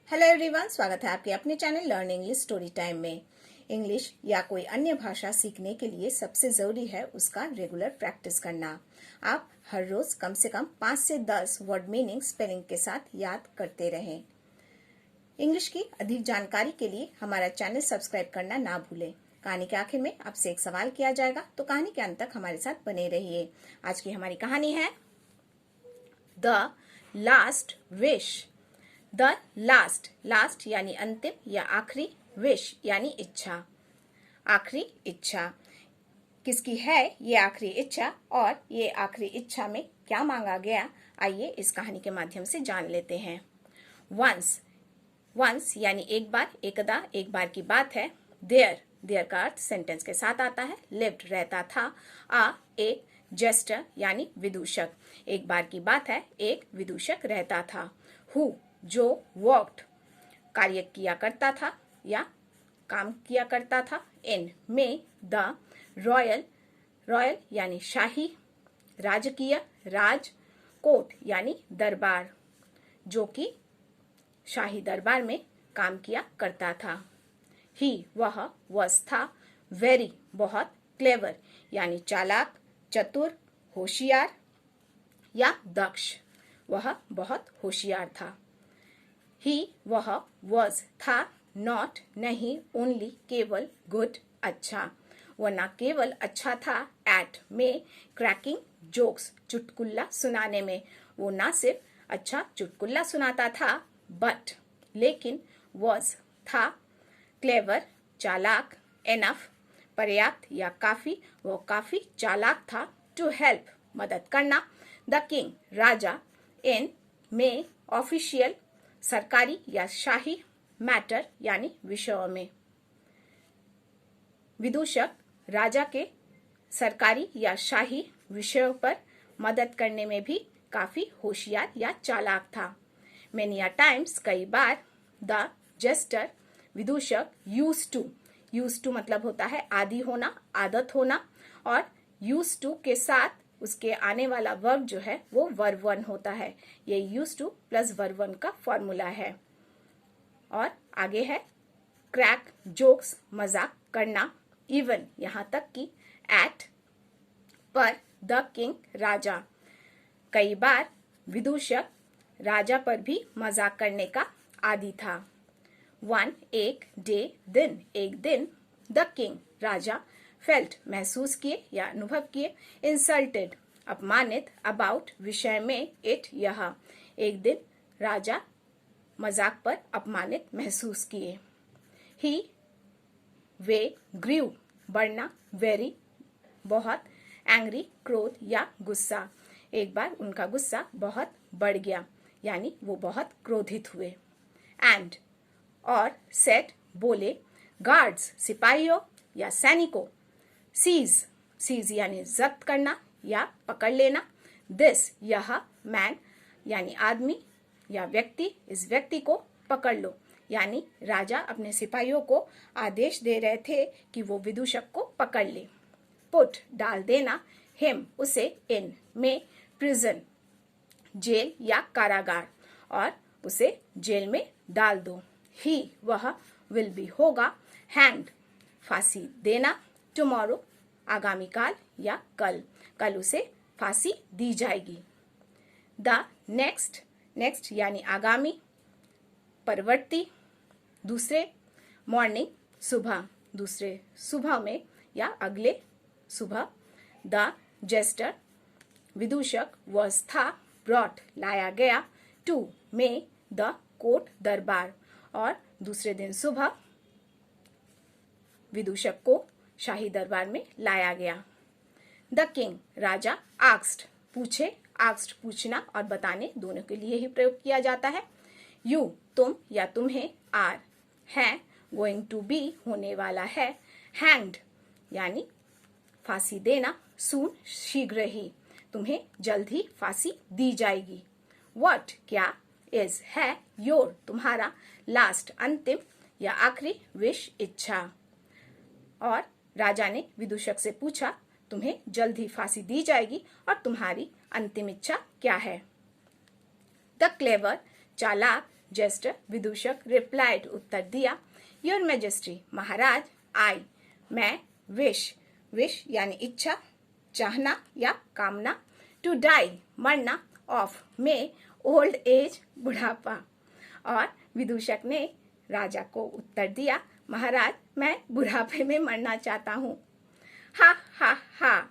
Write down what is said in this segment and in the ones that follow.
Hello everyone, स्वागत है आपके अपने channel learn English story time में। इंग्लिश या कोई अन्य भाषा सीखने के लिए सबसे जरूरी है उसका रेगुलर प्रैक्टिस करना। आप हर रोज कम से कम 5 से 10 वर्ड मीनिंग स्पेलिंग के साथ याद करते रहें। इंग्लिश की अधिक जानकारी के लिए हमारा चैनल सब्सक्राइब करना ना भूलें। कहानी के आखिर में आपसे एक सवाल किया जाएगा, तो कहानी के अंत तक हमारे साथ बने रहिए। आज की हमारी कहानी है the last wish. The last यानी अंतिम या आखिरी, विश यानी इच्छा, आखिरी इच्छा। किसकी है ये आखिरी इच्छा और ये आखिरी इच्छा में क्या मांगा गया, आइए इस कहानी के माध्यम से जान लेते हैं। वंस यानी एक बार, एकदा, एक बार की बात है। देयर का अर्थ सेंटेंस के साथ आता है। लिव्ड रहता था। एक जेस्टर यानी विदूषक, एक बार की बात है, एक विदूषक रहता था। हु जो वर्कड कार्य किया करता था या काम किया करता था। इन में द रॉयल यानी शाही, राजकीय, राज, कोर्ट यानी दरबार, जो कि शाही दरबार में काम किया करता था। ही वह, वॉज था, वेरी बहुत, क्लेवर यानी चालाक, चतुर, होशियार या दक्ष, वह बहुत होशियार था। ही वह, वॉज था, नॉट नहीं, ओनली केवल, गुड अच्छा, वह न केवल अच्छा था, एट में क्रैकिंग जोक्स चुटकुल्ला सुनाने में, वो न सिर्फ अच्छा चुटकुल्ला सुनाता था बट लेकिन, वॉज था, क्लेवर चालाक, एनफ पर्याप्त या काफी, वो काफी चालाक था, टू हेल्प मदद करना, द किंग राजा, इन में ऑफिशियल सरकारी या शाही, मैटर यानी विषयों में। विदूषक राजा के सरकारी या शाही विषयों पर मदद करने में भी काफी होशियार या चालाक था। मेनी अ टाइम्स कई बार, द जेस्टर विदूषक, यूज टू मतलब होता है आदि होना, आदत होना, और यूज टू के साथ उसके आने वाला वर्ब जो है वो वर्ब वन होता है। ये use two plus verb one का फॉर्मूला है। और आगे है क्रैक जोक्स मजाक करना, इवन यहाँ तक कि, एट पर, द किंग राजा, कई बार विदूषक राजा पर भी मजाक करने का आदी था। वन एक डे दिन, एक दिन, द किंग राजा, फेल्ट महसूस किए या अनुभव किए, इंसल्टेड अपमानित, अबाउट विषय में, इट यह, एक दिन राजा मजाक पर अपमानित महसूस किए। ही वे ग्रीव बढ़ना, वेरी बहुत, एंग्री क्रोध या गुस्सा, एक बार उनका गुस्सा बहुत बढ़ गया यानी वो बहुत क्रोधित हुए। एंड और सेट बोले, गार्ड्स सिपाहियों या सैनिकों, सीज यानी जब्त करना या पकड़ लेना, दिस यह, मैन यानी आदमी या व्यक्ति, इस व्यक्ति को पकड़ लो, यानी राजा अपने सिपाहियों को आदेश दे रहे थे कि वो विदूषक को पकड़ ले। पुट डाल देना, हिम उसे, इन में प्रिजन जेल या कारागार, और उसे जेल में डाल दो। ही वह, विल बी होगा, हैंग्ड फांसी देना, टुमारो आगामी काल या कल उसे फांसी दी जाएगी। द नेक्स्ट यानी आगामी, परवर्ती, दूसरे, मॉर्निंग सुबह, दूसरे सुबह में या अगले सुबह। द जेस्टर विदूषक, वॉज था, ब्रॉट लाया गया, टू में द कोर्ट दरबार, और दूसरे दिन सुबह विदूषक को शाही दरबार में लाया गया। द किंग राजा, आस्क्ड पूछे, आस्क्ड पूछना और बताने दोनों के लिए ही प्रयोग किया जाता है। यू तुम या तुम्हें, आर है, गोइंग टू बी होने वाला है, हैंग्ड यानी फांसी देना, सून शीघ्र ही, तुम्हें जल्द ही फांसी दी जाएगी। व्हाट क्या, इज है, योर तुम्हारा, लास्ट अंतिम या आखिरी, विश इच्छा। और राजा ने विदूषक से पूछा, तुम्हें जल्द ही फांसी दी जाएगी और तुम्हारी अंतिम इच्छा क्या है। द क्लेवर चालाक जेस्टर विदूषक रिप्लाइड उत्तर दिया, योर मैजेस्टी महाराज, आई मैं, विश यानी इच्छा, चाहना या कामना, टू डाई मरना, ऑफ में ओल्ड एज बुढ़ापा। और विदूषक ने राजा को उत्तर दिया, महाराज मैं बुढ़ापे में मरना चाहता हूँ। हा हा हा,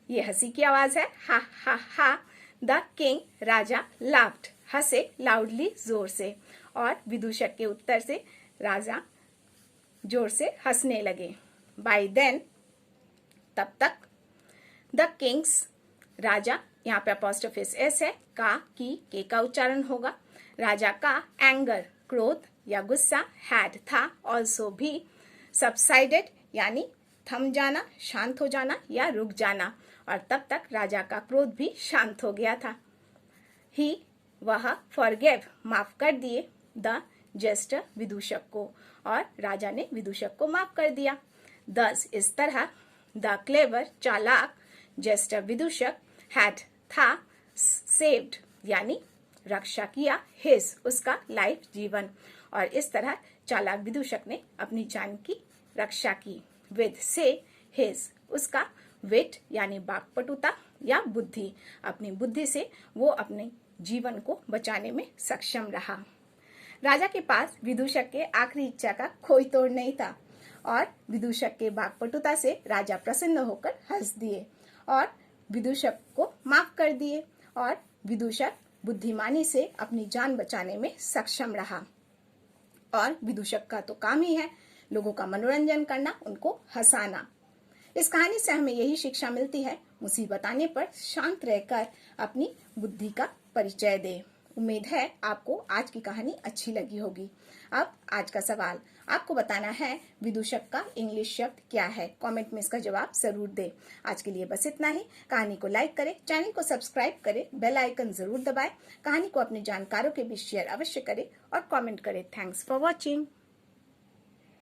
ये हंसी की आवाज है, हा हा हा। द किंग राजा लाफ्ड, हंसे लाउडली जोर से। और विदूषक के उत्तर से राजा जोर से हंसने लगे। बाय देन तब तक, द किंग्स राजा, यहाँ पे अपोस्ट्रोफिस एस है, का की के का उच्चारण होगा। राजा का एंगर क्रोध या गुस्सा, हैड था, ऑल्सो भी, सबसाइडेड यानी थम जाना, शांत हो जाना या रुक जाना। और तब तक राजा का क्रोध भी शांत हो गया था। ही वह फॉरगेव माफ कर दिए, द जेस्टर विदूषक को, और राजा ने विदूषक को माफ कर दिया। दस इस तरह, द क्लेवर चालाक जेस्टर विदूषक हैड था, सेव्ड यानी रक्षा किया, हिज उसका लाइफ जीवन, और इस तरह चालाक विदूषक ने अपनी जान की रक्षा की। विद से हिज उसका, विट यानी वाक्पटुता या बुद्धि, अपनी बुद्धि से वो अपने जीवन को बचाने में सक्षम रहा। राजा के पास विदूषक के आखिरी इच्छा का कोई तोड़ नहीं था, और विदूषक के वाक्पटुता से राजा प्रसन्न होकर हंस दिए और विदूषक को माफ कर दिए, और विदूषक बुद्धिमानी से अपनी जान बचाने में सक्षम रहा। और विदूषक का तो काम ही है लोगों का मनोरंजन करना, उनको हंसाना। इस कहानी से हमें यही शिक्षा मिलती है, मुसीबत आने पर शांत रहकर अपनी बुद्धि का परिचय दे। उम्मीद है आपको आज की कहानी अच्छी लगी होगी। अब आज का सवाल, आपको बताना है विदूषक का इंग्लिश शब्द क्या है। कमेंट में इसका जवाब जरूर दें। आज के लिए बस इतना ही। कहानी को लाइक करें, चैनल को सब्सक्राइब करें, बेल आइकन जरूर दबाएं, कहानी को अपने जानकारों के बीच शेयर अवश्य करें और कमेंट करें। Thanks for watching.